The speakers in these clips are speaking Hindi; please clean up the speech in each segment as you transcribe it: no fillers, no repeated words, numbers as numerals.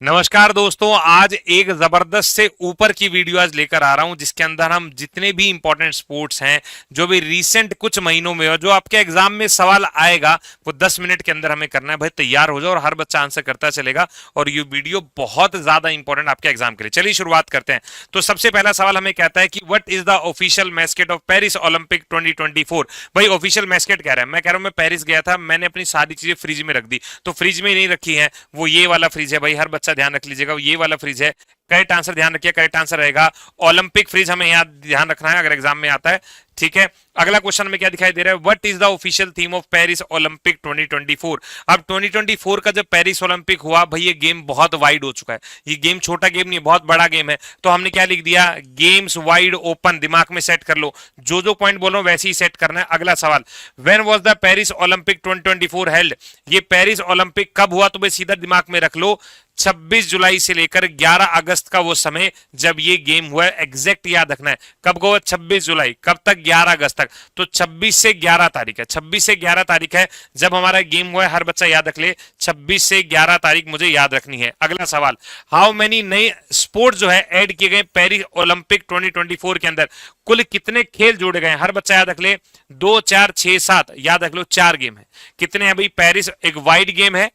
नमस्कार दोस्तों, आज एक जबरदस्त से ऊपर की वीडियो आज लेकर आ रहा हूं जिसके अंदर हम जितने भी इंपॉर्टेंट स्पोर्ट्स हैं जो भी रीसेंट कुछ महीनों में और जो आपके एग्जाम में सवाल आएगा वो 10 मिनट के अंदर हमें करना है। भाई तैयार हो जाओ और हर बच्चा आंसर करता चलेगा और ये वीडियो बहुत ज्यादा इंपॉर्टेंट आपके एग्जाम के लिए। चलिए शुरुआत करते हैं। तो सबसे पहला सवाल हमें कहता है कि what is the official mascot of Paris Olympic 2024। भाई ऑफिशियल मैस्केट कह रहा है, मैं कह रहा हूं मैं पेरिस गया था, मैंने अपनी सारी चीजें फ्रिज में रख दी, तो फ्रिज में नहीं रखी है, वो ये वाला फ्रिज है। भाई हर बच्चा ध्यान रख लीजिएगा, ये वाला फ्रिज है। करेक्ट आंसर ध्यान रखिए, करेक्ट आंसर रहेगा ओलंपिक फ्रिज। हमें यहाँ ध्यान रखना है अगर एग्जाम में आता है। ठीक है, अगला क्वेश्चन में क्या दिखाई दे रहा है, what is the official theme of Paris Olympic 2024। अब 2024 का जब पेरिस ओलंपिक हुआ, भाई ये गेम बहुत वाइड हो चुका है, ये गेम छोटा गेम नहीं है, बहुत बड़ा गेम है। तो हमने क्या लिख दिया, गेम्स वाइड ओपन। दिमाग में सेट कर लो, जो जो पॉइंट बोलो वैसे ही सेट करना है। अगला सवाल, when was the Paris Olympic 2024 held. ये पेरिस ओलंपिक कब हुआ, तो भाई सीधा दिमाग में रख लो 26 जुलाई से लेकर 11 अगस्त का वो समय जब ये गेम हुआ है। एग्जैक्ट याद रखना है कब को, 26 जुलाई, कब तक, 11 अगस्त तक। तो 26 से 11 तारीख है, 26 से 11 तारीख है जब हमारा गेम हुआ है। हर बच्चा याद रख ले, 26 से 11 तारीख मुझे याद रखनी है। अगला सवाल, हाउ मेनी नए स्पोर्ट जो है ऐड किए गए पेरिस ओलंपिक 2024 के अंदर। कुल कितने खेल जोड़े गए हैं, हर बच्चा याद रख ले। 2 4 6 7, याद रख लो 4 गेम है। कितने हैं भाई, पेरिस एक वाइड गेम है,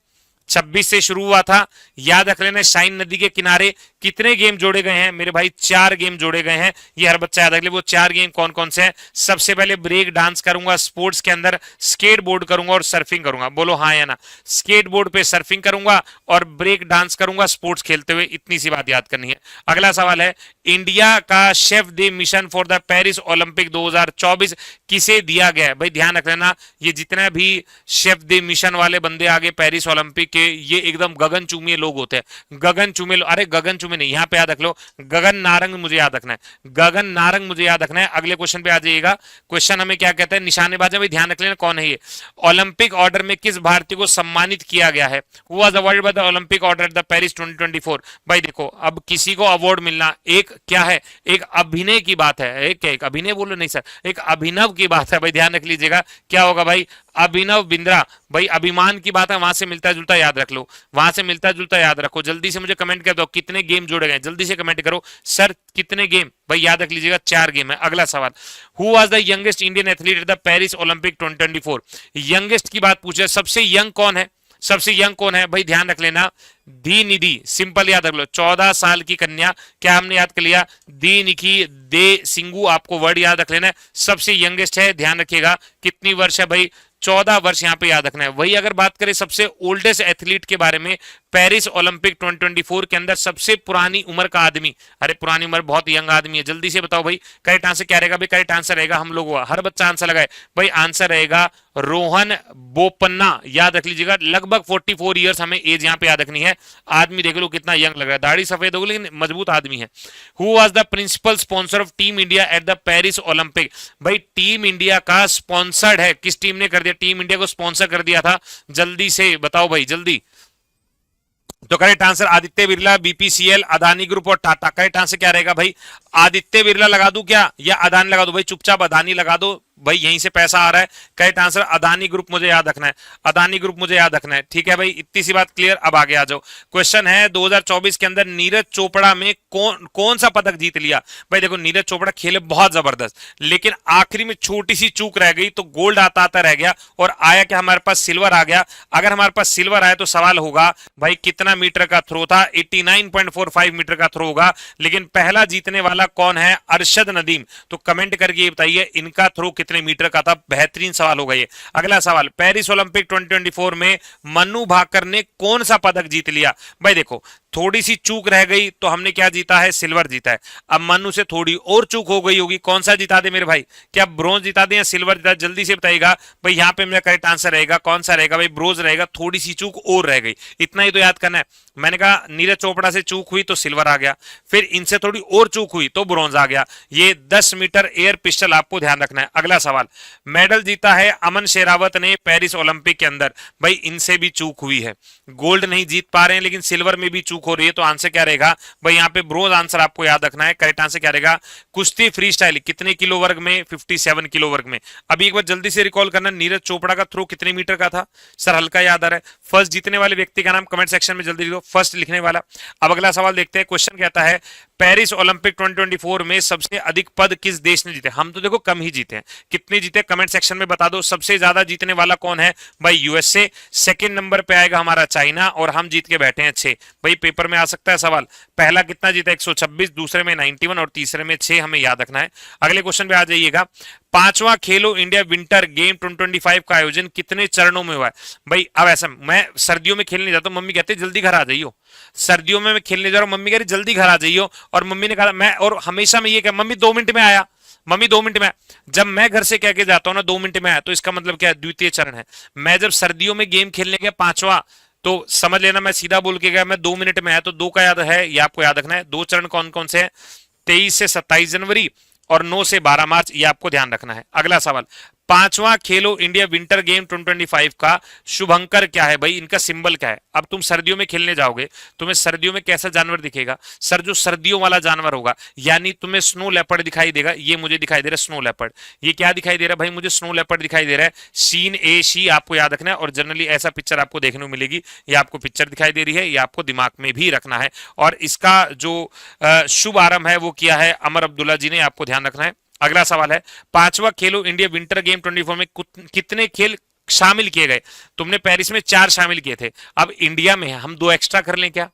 26 से शुरू हुआ था। याद रख लेना, शाइन नदी के किनारे कितने गेम जोड़े गए हैं मेरे भाई, 4 गेम जोड़े गए हैं। ये हर बच्चा याद रख ले। वो 4 गेम कौन कौन से हैं, सबसे पहले ब्रेक डांस करूंगा, स्पोर्ट्स के अंदर स्केट बोर्ड करूंगा और सर्फिंग करूंगा। बोलो हाँ या ना। स्केट बोर्ड पे सर्फिंग करूंगा और ब्रेक डांस करूंगा स्पोर्ट्स खेलते हुए, इतनी सी बात याद करनी है। अगला सवाल है, इंडिया का chef the mission for the Paris Olympic 2024 किसे दिया गया है। भाई ध्यान रख लेना, ये जितने भी शेफ द मिशन वाले बंदे आगे पेरिस ओलंपिक के, ये एकदम गगन चूमे लोग होते हैं। गगन चूमे, अरे गगन चूमे नहीं, यहां पे याद रख लो गगन नारंग, मुझे याद रखना है गगन नारंग, मुझे याद रखना है। अगले क्वेश्चन पे आ जाइएगा। क्वेश्चन हमें क्या कहता है, निशानेबाज। भाई ध्यान रख लेना कौन है ये। ओलंपिक ऑर्डर में किस भारतीय को सम्मानित किया गया है, who was awarded by the Olympic order eight the Paris 2024। भाई देखो, अब किसी को अवार्ड मिलना एक क्या है, एक अभिनय की बात है। एक क्या, एक अभिनय बोलो, नहीं सर, एक अभिनव की बात है। भाई ध्यान रख लीजिएगा, क्या होगा भाई, अभिनव बिंद्रा। भाई अभिमान की बात है, वहां से मिलता जुलता याद रख लो, वहां से मिलता जुलता याद रखो। जल्दी से मुझे कमेंट कर दो कितने गेम जोड़े गए, जल्दी से कमेंट करो सर कितने गेम। भाई याद रख लीजिएगा 4 गेम है। अगला सवाल, who was the youngest Indian athlete eight the Paris Olympic 2024। Youngest की बात पूछे, सबसे यंग कौन है, सबसे यंग कौन है। भाई ध्यान रख लेना, दी निधि, सिंपल याद रख लो, 14 साल की कन्या। क्या हमने याद कर लिया, दी निखी दे सिंगू, आपको वर्ड याद रख लेना है। सबसे यंगेस्ट है, ध्यान रखिएगा कितनी वर्ष है भाई, 14 वर्ष यहां पे याद रखना है। वही अगर बात करें सबसे ओल्डेस्ट एथलीट के बारे में, पेरिस ओलंपिक 2024 के अंदर सबसे पुरानी उम्र का आदमी, अरे पुरानी उम्र, बहुत यंग आदमी है। जल्दी से बताओ भाई करेक्ट आंसर क्या रहेगा। भाई करेक्ट आंसर रहेगा, हम लोग हर बच्चा आंसर लगाए, भाई आंसर रहेगा रोहन बोपन्ना। याद रख लीजिएगा, लगभग 44 ईयर्स हमें एज यहां पे याद रखनी है। आदमी देख लो कितना यंग लग रहा है, दाढ़ी सफेद होगी लेकिन मजबूत आदमी है। Who was the principal sponsor of team India at the Paris Olympic. भाई टीम इंडिया का स्पॉन्सर्ड है, किस टीम ने कर दिया, टीम इंडिया को स्पॉन्सर कर दिया था। जल्दी से बताओ भाई जल्दी। तो correct answer Aditya Birla, BPCL, Adani group और टाटा। करेक्ट आंसर क्या रहेगा भाई, आदित्य बिरला लगा दूं क्या या अदानी लगा दूं। भाई चुपचाप अदानी लगा दो, भाई यहीं से पैसा आ रहा है। करेक्ट आंसर अदानी ग्रुप मुझे याद रखना है, अदानी ग्रुप मुझे याद रखना है। ठीक है भाई, इतनी सी बात क्लियर। अब आगे आ जाओ। क्वेश्चन है 2024 के अंदर नीरज चोपड़ा में कौन सा पदक जीत लिया। भाई देखो, नीरज चोपड़ा खेले बहुत जबरदस्त, लेकिन आखिरी में छोटी सी चूक रह गई, तो गोल्ड आता आता रह गया और आया क्या, हमारे पास सिल्वर आ गया। अगर हमारे पास सिल्वर आया तो सवाल होगा भाई कितना मीटर का थ्रो था, 89.45 मीटर का थ्रो होगा। लेकिन पहला जीतने वाला कौन है, अरशद नदीम। तो कमेंट करके बताइए इनका थ्रो कितने मीटर का था। बेहतरीन सवाल होगा ये। अगला सवाल, पेरिस ओलंपिक 2024 में मनु भाकर ने कौन सा पदक जीत लिया। भाई देखो, थोड़ी सी चूक रह गई तो हमने क्या जीता है, सिल्वर जीता है। अब मनु से थोड़ी और चूक हो गई होगी, कौन सा जिता दे मेरे भाई, क्या ब्रोंज जिता दे या सिल्वर जिता दे, जल्दी से बताइएगा। भाई यहाँ पे मेरा करेक्ट आंसर रहेगा, कौन सा रहेगा भाई, ब्रोंज रहेगा। थोड़ी सी चूक और रह गई, इतना ही तो याद करना है। मैंने कहा नीरज चोपड़ा से चूक हुई तो सिल्वर आ गया, फिर इनसे थोड़ी और चूक हुई तो ब्रोंज आ गया। ये 10 मीटर एयर पिस्टल आपको ध्यान रखना है। अगला सवाल, मेडल जीता है अमन शेरावत ने पेरिस ओलंपिक के अंदर। भाई इनसे भी चूक हुई है, गोल्ड नहीं जीत पा रहे हैं लेकिन सिल्वर में भी चूक बुक हो रही है, तो आंसर क्या रहेगा भाई, यहाँ पे ब्रोंज आंसर आपको याद रखना है। करेक्ट आंसर क्या रहेगा, कुश्ती फ्री स्टाइल कितने किलो वर्ग में, 57 किलो वर्ग में। अभी एक बार जल्दी से रिकॉल करना, नीरज चोपड़ा का थ्रो कितने मीटर का था सर, हल्का याद आ रहा है। फर्स्ट जीतने वाले व्यक्ति का नाम कमेंट सेक्शन में जल्दी लिखो, फर्स्ट लिखने वाला। अब अगला सवाल देखते हैं, क्वेश्चन कहता है पेरिस ओलंपिक 2024 में सबसे अधिक पद किस देश ने जीते। हम तो देखो कम ही जीते हैं, कितने जीते कमेंट सेक्शन में बता दो। सबसे ज्यादा जीतने वाला कौन है भाई, यूएसए। सेकंड नंबर पे आएगा हमारा चाइना, और हम जीत के बैठे हैं 6। भाई पेपर में आ सकता है सवाल, पहला कितना जीता 126, दूसरे में 91 और तीसरे में 6, हमें याद रखना है। अगले क्वेश्चन पे आ जाइएगा, पांचवा खेलो इंडिया विंटर गेम 2025 का आयोजन कितने चरणों में हुआ है। भाई अब ऐसा, मैं सर्दियों में खेलने जाता हूँ, मम्मी कहते जल्दी घर आ जाइयो। सर्दियों में मैं खेलने जा रहा हूँ, मम्मी कह रही जल्दी घर आ जाइयो, और मम्मी ने कहा मैं, और हमेशा मैं ये कह, मम्मी 2 मिनट में आया, मम्मी 2 मिनट में। जब मैं घर से कह के जाता हूँ ना 2 मिनट में आया, तो इसका मतलब क्या है, द्वितीय चरण है। मैं जब सर्दियों में गेम खेलने गया पांचवा, तो समझ लेना मैं सीधा बोल के गया, मैं 2 मिनट में आया। तो 2 का याद है, ये आपको याद रखना है। 2 चरण कौन कौन से हैं, 23 से 27 जनवरी और 9 से 12 मार्च, ये आपको ध्यान रखना है। अगला सवाल, पांचवा खेलो इंडिया विंटर गेम 2025 का शुभंकर क्या है भाई, इनका सिंबल क्या है। अब तुम सर्दियों में खेलने जाओगे, तुम्हें सर्दियों में कैसा जानवर दिखेगा सर, जो सर्दियों वाला जानवर होगा, यानी तुम्हें स्नो लेपर्ड दिखाई देगा। ये मुझे दिखाई दे रहा है स्नो लेपर्ड। ये क्या दिखाई दे रहा है भाई, मुझे स्नो लेपर्ड दिखाई दे रहा है। सीन ए सी आपको याद रखना है, और जनरली ऐसा पिक्चर आपको देखने को मिलेगी। ये आपको पिक्चर दिखाई दे रही है, ये आपको दिमाग में भी रखना है। और इसका जो शुभ आरंभ है वो किया है अमर अब्दुल्ला जी ने, आपको ध्यान रखना है। अगला सवाल है, पांचवा खेलो इंडिया विंटर गेम 24 में कितने खेल शामिल किए गए। तुमने पेरिस में 4 शामिल किए थे, अब इंडिया में हम 2 एक्स्ट्रा कर लें क्या।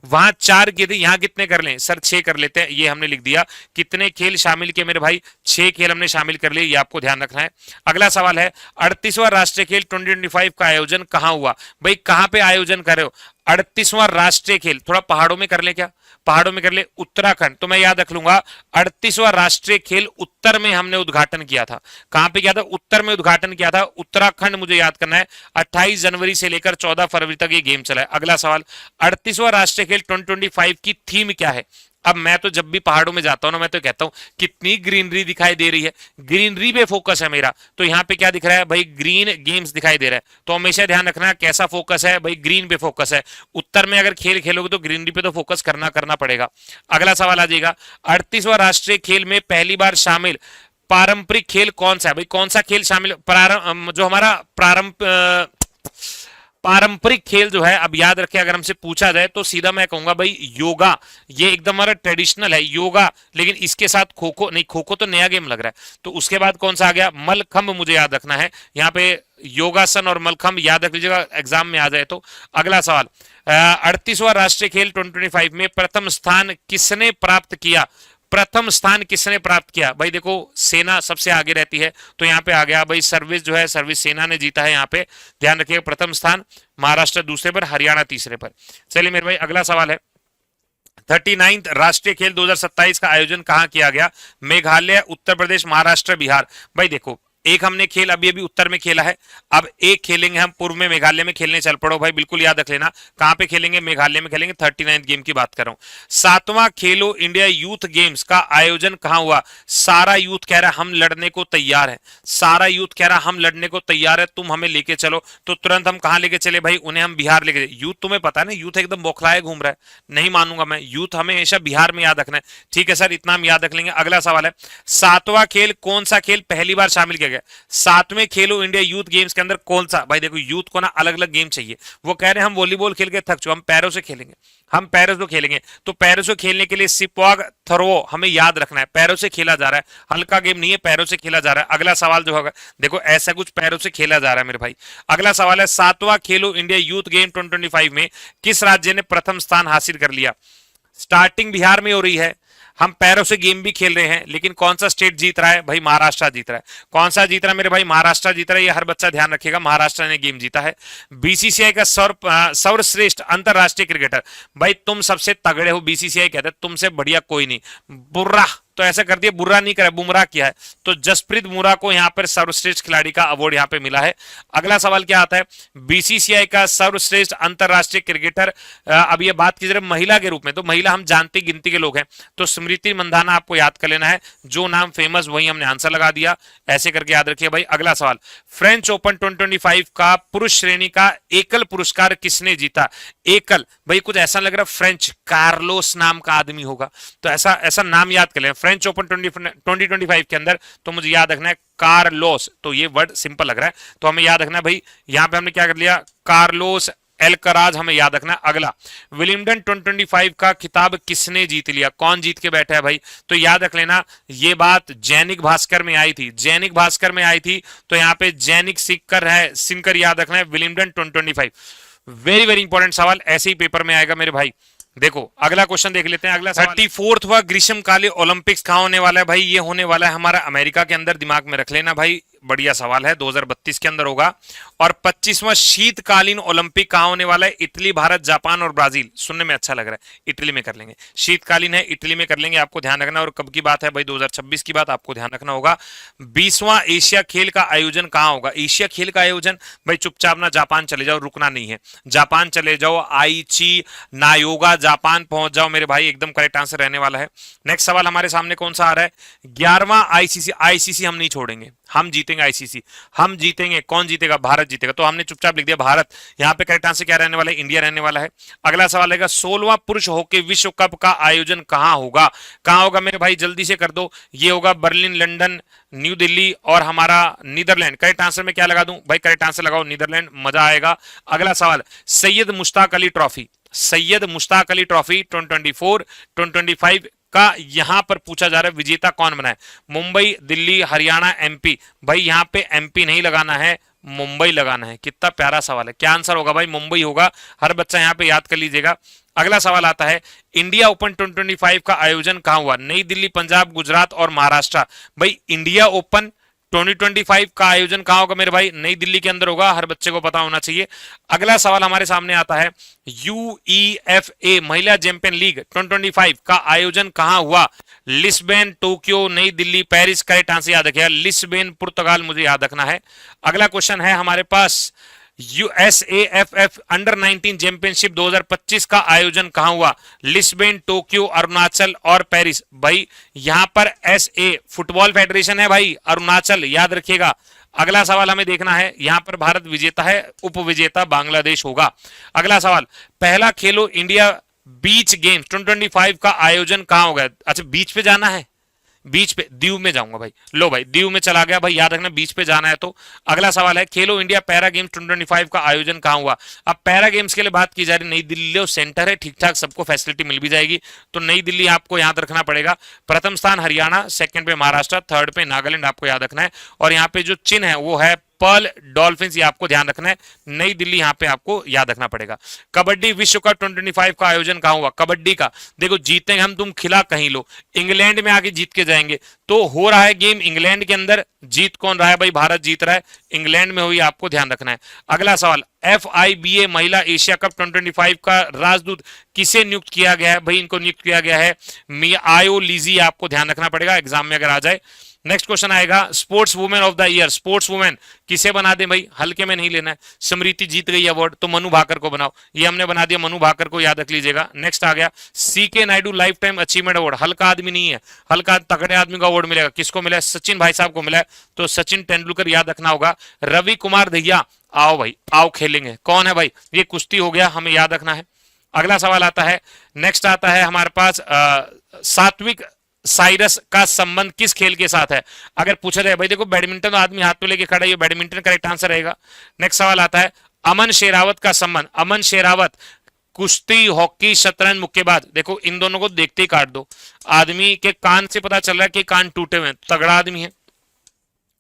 वहां 4 किए थे, यहां कितने कर लें सर, 6 कर लेते हैं। ये हमने लिख दिया, कितने खेल शामिल किए मेरे भाई, 6 खेल हमने शामिल कर लिए, ये आपको ध्यान रखना है। अगला सवाल है, 38वां राष्ट्रीय खेल 2025 का आयोजन कहां हुआ। भाई कहां पे आयोजन कर रहे हो, 38वां राष्ट्रीय खेल, थोड़ा पहाड़ों में कर ले क्या, पहाड़ों में कर ले, उत्तराखंड। तो मैं याद रख लूंगा, 38वां राष्ट्रीय खेल उत्तर में हमने उद्घाटन किया था। कहां पे किया था, उत्तर में उद्घाटन किया था, उत्तराखंड मुझे याद करना है। 28 जनवरी से लेकर 14 फरवरी तक ये गेम चला है। अगला सवाल, 38वां राष्ट्रीय खेल 2025 की थीम क्या है। अब मैं तो जब भी पहाड़ों में जाता हूं ना, मैं तो कहता हूं कितनी ग्रीनरी दिखाई दे रही है, ग्रीनरी पे फोकस है मेरा। तो यहाँ पे क्या दिख रहा है भाई, ग्रीन गेम्स दिखाई दे रहा है। तो हमेशा ध्यान रखना कैसा फोकस है भाई, ग्रीन पे फोकस है। उत्तर में अगर खेल खेलोगे तो ग्रीनरी पे तो फोकस करना पड़ेगा। अगला सवाल आ जाएगा, 38वां राष्ट्रीय खेल में पहली बार शामिल पारंपरिक खेल कौन सा है। भाई कौन सा खेल शामिल, जो हमारा पारंपरिक खेल जो है, अब याद रखें अगर हमसे पूछा जाए तो सीधा मैं कहूंगा भाई योगा, ये एकदम हमारा ट्रेडिशनल है योगा। लेकिन इसके साथ खो खो नहीं, खो खो तो नया गेम लग रहा है। तो उसके बाद कौन सा आ गया, मलखंब मुझे याद रखना है। यहाँ पे योगासन और मलखंब याद रख लीजिएगा, एग्जाम में आ जाए तो। अगला सवाल, 38वां राष्ट्रीय खेल 2025 में प्रथम स्थान किसने प्राप्त किया। प्रथम स्थान किसने प्राप्त किया। भाई देखो सेना सबसे आगे रहती है, तो यहाँ पे आ गया भाई सर्विस जो है, सर्विस सेना ने जीता है। यहाँ पे ध्यान रखिएगा, प्रथम स्थान महाराष्ट्र दूसरे पर, हरियाणा तीसरे पर। चलिए मेरे भाई अगला सवाल है, 39th राष्ट्रीय खेल 2027 का आयोजन कहां किया गया। मेघालय, उत्तर प्रदेश, महाराष्ट्र, बिहार। भाई देखो एक हमने खेल अभी अभी उत्तर में खेला है, अब एक खेलेंगे हम पूर्व में, मेघालय में खेलने चल पड़ो भाई, बिल्कुल याद रख लेना कहां पे खेलेंगे, मेघालय में खेलेंगे। 39th गेम की बात कर रहा हूं। 7वां खेलो इंडिया यूथ गेम्स का आयोजन कहां हुआ। सारा यूथ कह रहा है हम लड़ने को तैयार है, सारा यूथ कह रहा है हम लड़ने को तैयार है, तुम हमें लेके चलो। तो तुरंत हम कहां लेके चले भाई, उन्हें हम बिहार लेके। यूथ तुम्हें पता है ना, यूथ एकदम बौखलाए घूम रहा है, नहीं मानूंगा मैं, यूथ हमें हमेशा बिहार में याद रखना है। ठीक है सर, इतना हम याद रख लेंगे। अगला सवाल है, 7वां खेल कौन सा खेल पहली बार शामिल किया गया। 7वें खेलो इंडिया यूथ गेम्स के अंदर कौन सा। भाई देखो यूथ को ना अलग अलग गेम चाहिए, वो कह रहे हैं हम वॉलीबॉल खेल के थक चुके, हम पैरों से खेलेंगे, हम पैरों से खेलेंगे। तो पैरों से खेलने के लिए सिपवाग थ्रो हमें याद रखना है, पैरों से खेला जा रहा है, हल्का गेम नहीं है, पैरों से खेला जा रहा है। अगला सवाल जो होगा, देखो ऐसा कुछ पैरों से खेला जा रहा है मेरे भाई। अगला सवाल है, 7वां खेलो इंडिया यूथ गेम 2025 में किस राज्य ने प्रथम स्थान हासिल कर लिया। स्टार्टिंग बिहार में हो रही है, हम पैरों से गेम भी खेल रहे हैं, लेकिन कौन सा स्टेट जीत रहा है भाई, महाराष्ट्र जीत रहा है। कौन सा जीत रहा है मेरे भाई, महाराष्ट्र जीत रहा है, ये हर बच्चा ध्यान रखिएगा, महाराष्ट्र ने गेम जीता है। बीसीसीआई का सर्वश्रेष्ठ अंतरराष्ट्रीय क्रिकेटर, भाई तुम सबसे तगड़े हो, बीसीसीआई कहता है तुमसे बढ़िया कोई नहीं। बुर्रा तो ऐसा कर दिया, बुर्रा नहीं करा, बुमराह किया है, तो जसप्रीत बुमराह को यहाँ पर सर्वश्रेष्ठ खिलाड़ी का अवार्ड यहाँ पे मिला है। अगला सवाल क्या आता है, बीसीसीआई का सर्वश्रेष्ठ अंतरराष्ट्रीय क्रिकेटर, अब ये बात की जरा महिला के रूप में, तो महिला हम जानती गिनती के लोग हैं, तो स्मृति मंधाना आपको याद कर लेना है, जो नाम फेमस वही हमने आंसर लगा दिया, ऐसे करके याद रखिए भाई। अगला सवाल, फ्रेंच ओपन 2025 का पुरुष श्रेणी का एकल पुरस्कार किसने जीता? एकल, भाई कुछ ऐसा लग रहा है फ्रेंच, कार्लोस नाम का आदमी होगा, तो ऐसा ऐसा नाम याद कर लें फ्रेंच ओपन 2025 के अंदर, तो मुझे याद रखना है कार्लोस, तो ये वर्ड सिंपल लग रहा है, तो हमें याद रखना है भाई, यहां पे हमने क्या कर लिया, कार्लोस एल्कराज हमें याद रखना है। अगला, विलियमडन 2025 का खिताब किसने जीत लिया? कौन जीत के बैठा है भाई? तो याद रख लेना, ये बात जैनिक भास्कर में आई थी, जैनिक भास्कर में आई थी, तो यहाँ पे जैनिक सिक्कर है, सिंकर याद रखना है, विलियमडन 2025। वेरी वेरी इंपॉर्टेंट सवाल, ऐसे ही पेपर में आएगा मेरे भाई। देखो अगला क्वेश्चन देख लेते हैं। अगला 34वां ग्रीष्मकालीन ओलंपिक्स कहां होने वाला है भाई? ये होने वाला है हमारा अमेरिका के अंदर, दिमाग में रख लेना भाई, बढ़िया सवाल है, 2032 के अंदर होगा। और 25वां शीतकालीन ओलंपिक कहां होने वाला है? इटली, भारत, जापान और ब्राजील। सुनने में अच्छा लग रहा है, इटली में कर लेंगे, शीतकालीन है, इटली में कर लेंगे, आपको ध्यान रखना। और कब की बात है भाई? 2026 की बात आपको ध्यान रखना होगा। 20वां एशिया खेल का आयोजन कहां होगा? एशिया खेल का आयोजन भाई चुपचाप ना जापान चले जाओ, रुकना नहीं है, जापान चले जाओ, आईची नायोगा जापान पहुंच जाओ मेरे भाई, एकदम करेक्ट आंसर रहने वाला है। नेक्स्ट सवाल हमारे सामने कौन सा आ रहा है? 11वां आईसीसी, आईसीसी हम नहीं छोड़ेंगे, हम जीतेंगे आईसीसी, हम जीतेंगे। कौन जीतेगा? भारत जीतेगा, तो हमने चुपचाप लिख दिया भारत। यहां पे करेक्ट आंसर क्या रहने वाला है? इंडिया रहने वाला है। अगला सवाल है 16वां पुरुष हॉकी विश्व कप का आयोजन कहां होगा? कहां होगा मेरे भाई? जल्दी से कर दो, ये होगा बर्लिन, लंदन, न्यू दिल्ली और हमारा नीदरलैंड। करेक्ट आंसर में क्या लगा दूं भाई? करेक्ट आंसर लगाओ नीदरलैंड, मजा आएगा। अगला सवाल, सैयद मुश्ताक अली ट्रॉफी, सैयद मुश्ताक अली ट्रॉफी 2024 2025 का यहां पर पूछा जा रहा है विजेता कौन बना है? मुंबई, दिल्ली, हरियाणा, एमपी। भाई यहां पे एमपी नहीं लगाना है, मुंबई लगाना है। कितना प्यारा सवाल है, क्या आंसर होगा भाई? मुंबई होगा, हर बच्चा यहां पे याद कर लीजिएगा। अगला सवाल आता है, इंडिया ओपन 2025 का आयोजन कहां हुआ? नई दिल्ली, पंजाब, गुजरात और महाराष्ट्र। भाई इंडिया ओपन 2025 का आयोजन कहां होगा मेरे भाई? नई दिल्ली के अंदर होगा, हर बच्चे को पता होना चाहिए। अगला सवाल हमारे सामने आता है, यूईएफए महिला चैंपियन लीग 2025 का आयोजन कहां हुआ? लिस्बन, टोक्यो, नई दिल्ली, पेरिस। करेक्ट आंसर याद रखिएगा, लिस्बन पुर्तगाल, मुझे याद रखना है। अगला क्वेश्चन है हमारे पास, यूएसएएफएफ अंडर 19 चैंपियनशिप 2025 का आयोजन कहां हुआ? लिस्बन, टोक्यो, अरुणाचल और पेरिस। भाई यहां पर एसए फुटबॉल फेडरेशन है भाई, अरुणाचल याद रखिएगा। अगला सवाल हमें देखना है, यहां पर भारत विजेता है, उपविजेता बांग्लादेश होगा। अगला सवाल, पहला खेलो इंडिया बीच गेम्स 2025 का आयोजन कहां होगा? अच्छा बीच पे जाना है, बीच पे, दीव में जाऊंगा भाई, लो भाई दीव में चला गया भाई, याद रखना बीच पे जाना है। तो अगला सवाल है, खेलो इंडिया पैरा गेम्स 2025 का आयोजन कहां हुआ? अब पैरा गेम्स के लिए बात की जा रही, नई दिल्ली सेंटर है, ठीक ठाक सबको फैसिलिटी मिल भी जाएगी, तो नई दिल्ली आपको याद रखना पड़ेगा। प्रथम स्थान हरियाणा, सेकंड पे महाराष्ट्र, थर्ड पे नागालैंड आपको याद रखना है। और यहाँ पे जो चिन्ह है वो है पर्ल डॉल्फिन्स, ये आपको ध्यान रखना है, नई दिल्ली यहां पे आपको याद रखना पड़ेगा। कबड्डी विश्व कप 2025 का आयोजन कहां हुआ? कबड्डी का देखो, जीतेंगे हम, तुम खिला कहीं लो, इंग्लैंड में आके जीत के जाएंगे, तो हो रहा है गेम इंग्लैंड के अंदर, जीत कौन रहा है भाई? भारत जीत रहा है, इंग्लैंड में हुई, आपको ध्यान रखना है। अगला सवाल, FIBA महिला एशिया कप 2025 का राजदूत किसे नियुक्त किया गया है? भाई इनको नियुक्त किया गया है मियाओ लीजी, आपको ध्यान रखना पड़ेगा, एग्जाम में अगर आ जाए। नेक्स्ट क्वेश्चन आएगा, sports women of the year, sports women किसे बना दे भाई? हल्के में नहीं लेना है, स्मृति जीत गई अवार्ड, तो मनु भाकर को बनाओ, ये हमने बना दिया, मनु भाकर को याद रख लीजिएगा। नेक्स्ट आ गया, CK Naidu life time achievement award, हल्का आदमी नहीं है, हल्का तगड़े आदमी का अवार्ड मिलेगा, किसको मिला है? सचिन भाई साहब को मिला है, तो सचिन तेंदुलकर याद रखना होगा। रवि कुमार दहिया, आओ भाई आओ खेलेंगे, कौन है भाई? ये कुश्ती हो गया, हमें याद रखना है। अगला सवाल आता है, नेक्स्ट आता है हमारे पास, सात्विक साइरस का संबंध किस खेल के साथ है? अगर पूछा जाए भाई, देखो बैडमिंटन तो आदमी हाथ में लेके खड़ा है, ये बैडमिंटन करेक्ट आंसर रहेगा। नेक्स्ट सवाल आता है, अमन शेरावत का संबंध, अमन शेरावत कुश्ती, हॉकी, शतरंज, मुक्केबाज। देखो इन दोनों को देखते ही काट दो, आदमी के कान से पता चल रहा है कि कान टूटे हुए, तगड़ा आदमी है।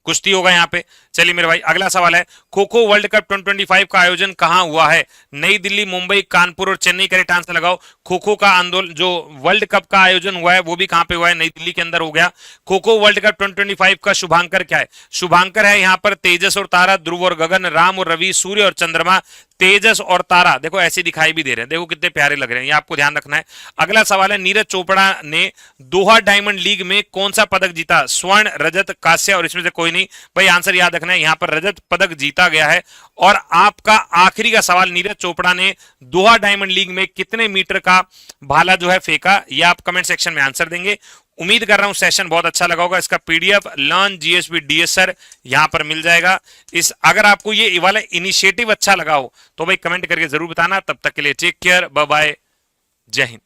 कुश्ती होगा यहाँ पे, चलिए मेरे भाई अगला सवाल है, खो खो वर्ल्ड कप 2025 का आयोजन कहां हुआ है? नई दिल्ली, मुंबई, कानपुर और चेन्नई। करेक्ट आंसर लगाओ। खो खो का आंदोलन जो वर्ल्ड कप का आयोजन हुआ है वो भी कहां पे हुआ है? नई दिल्ली के अंदर हो गया। खो खो वर्ल्ड कप 2025 का शुभांकर क्या है? शुभांकर है यहाँ पर तेजस और तारा, ध्रुव और गगन, राम और रवि, सूर्य और चंद्रमा। तेजस और तारा देखो ऐसे दिखाई भी दे रहे हैं, देखो कितने प्यारे लग रहे हैं, ये आपको ध्यान रखना है। अगला सवाल है, नीरज चोपड़ा ने दोहा डायमंड लीग में कौन सा पदक जीता? स्वर्ण, रजत, कांस्य और इसमें से कोई नहीं। भाई आंसर याद रखना है, यहां पर रजत पदक जीता गया है। और आपका आखिरी का सवाल, नीरज चोपड़ा ने दोहा डायमंड लीग में कितने मीटर का भाला जो है फेंका? ये आप कमेंट सेक्शन में आंसर देंगे। उम्मीद कर रहा हूं सेशन बहुत अच्छा लगा होगा। इसका PDF learn GS with DS sir यहां पर मिल जाएगा। इस अगर आपको ये वाला इनिशिएटिव अच्छा लगा हो तो भाई कमेंट करके जरूर बताना। तब तक के लिए टेक केयर, बाय बाय, जय हिंद।